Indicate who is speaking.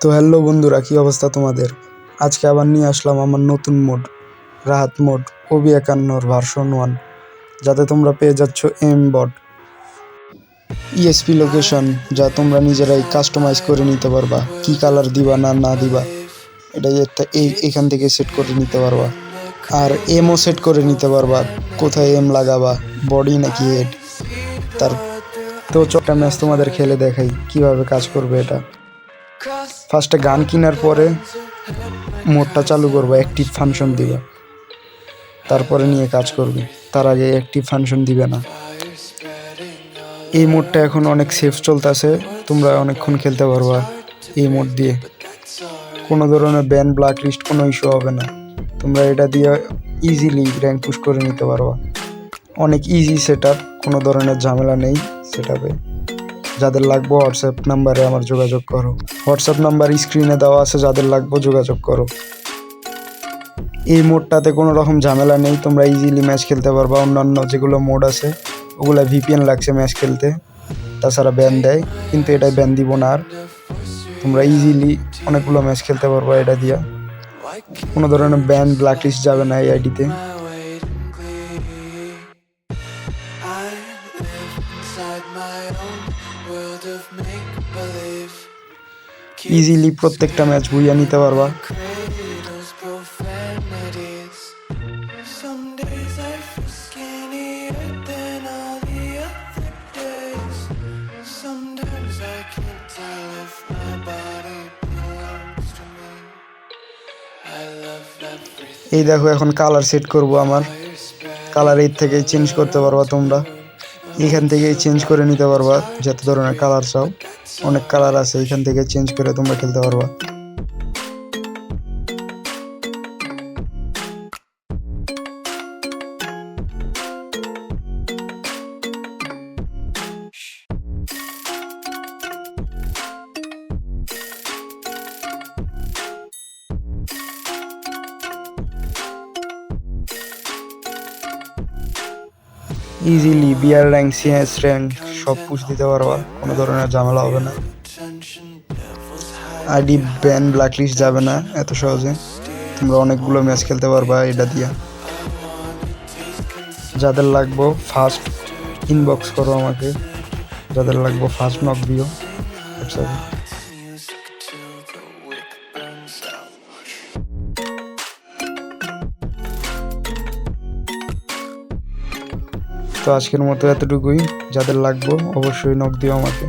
Speaker 1: তো হ্যালো বন্ধুরা, কি অবস্থা তোমাদের? আজকে আবার নিয়ে আসলাম আমার নতুন mode, Rahat mode OB 51 version 1, যাতে তোমরা পেয়ে যাচ্ছ এম বট ইএসপি লোকেশন, যা তোমরা নিজেরাই কাস্টমাইজ করে নিতে পারবা। কি কালার দিবা না দিবা এটা এখান থেকে সেট করে নিতে পারবা। আর এমও সেট করে নিতে পারবা, কোথায় এম লাগাবা, বডি নাকি হেড। তার তো একটা ম্যাচ তোমাদের খেলে দেখাই কিভাবে কাজ করবে এটা। ফার্স্টে গান কেনার পরে মোডটা চালু করবো, অ্যাক্টিভ ফাংশন দিবা, তারপরে নিয়ে কাজ করবে। তার আগে অ্যাক্টিভ ফাংশন দিবে না। এই মোডটা এখন অনেক সেফ চলতেছে, তোমরা অনেকক্ষণ খেলতে পারবা এই মোড দিয়ে। কোনো ধরনের ব্যান ব্ল্যাক লিস্ট কোনো ইস্যু হবে না। তোমরা এটা দিয়ে ইজিলি র্যাঙ্ক পুশ করে নিতে পারবা। অনেক ইজি সেট আপ, কোনো ধরনের ঝামেলা নেই সেট আপে। যাদের লাগবে হোয়াটসঅ্যাপ নাম্বারে আমার যোগাযোগ করো। হোয়াটসঅ্যাপ নাম্বার স্ক্রিনে দেওয়া আছে, যাদের লাগবে যোগাযোগ করো। এই মোডটাতে কোনো রকম ঝামেলা নেই, তোমরা ইজিলি ম্যাচ খেলতে পারবা। অন্যান্য যেগুলো মোড আছে ওগুলো ভিপিএন লাগছে ম্যাচ খেলতে, তাছাড়া ব্যান দেয়, কিন্তু এটাই ব্যান দিব না। আর তোমরা ইজিলি অনেকগুলো ম্যাচ খেলতে পারবা এটা দিয়া। কোনো ধরনের ব্যান ব্ল্যাক লিস্ট যাবে না এই আইডিতে। ইজিলি প্রত্যেকটা ম্যাচ বুঝিয়ে নিতে পারবা। এই দেখো, এখন কালার সেট করব। আমার কালার এর থেকেই চেঞ্জ করতে পারবা তোমরা, এখান থেকেই চেঞ্জ করে নিতে পারবা যত ধরনের কালার চাও। অনেক কালার আছে, এখান থেকে চেঞ্জ করে তোমরা খেলতে পারবা। Easily BR rank, CS rank সব পুশ দিতে পারবা, কোনো ধরনের ঝামেলা হবে না। আইডি ব্যান ব্ল্যাক লিস্ট যাবে না এত সহজে। তোমরা অনেকগুলো ম্যাচ খেলতে পারবা এটা দিয়া। যাদের লাগবে ফার্স্ট ইনবক্স করো আমাকে, যাদের লাগবে ফার্স্ট নক দিও। তো আজকের মতো এতটুকুই, যাদের লাগবে অবশ্যই নক দিও আমাকে।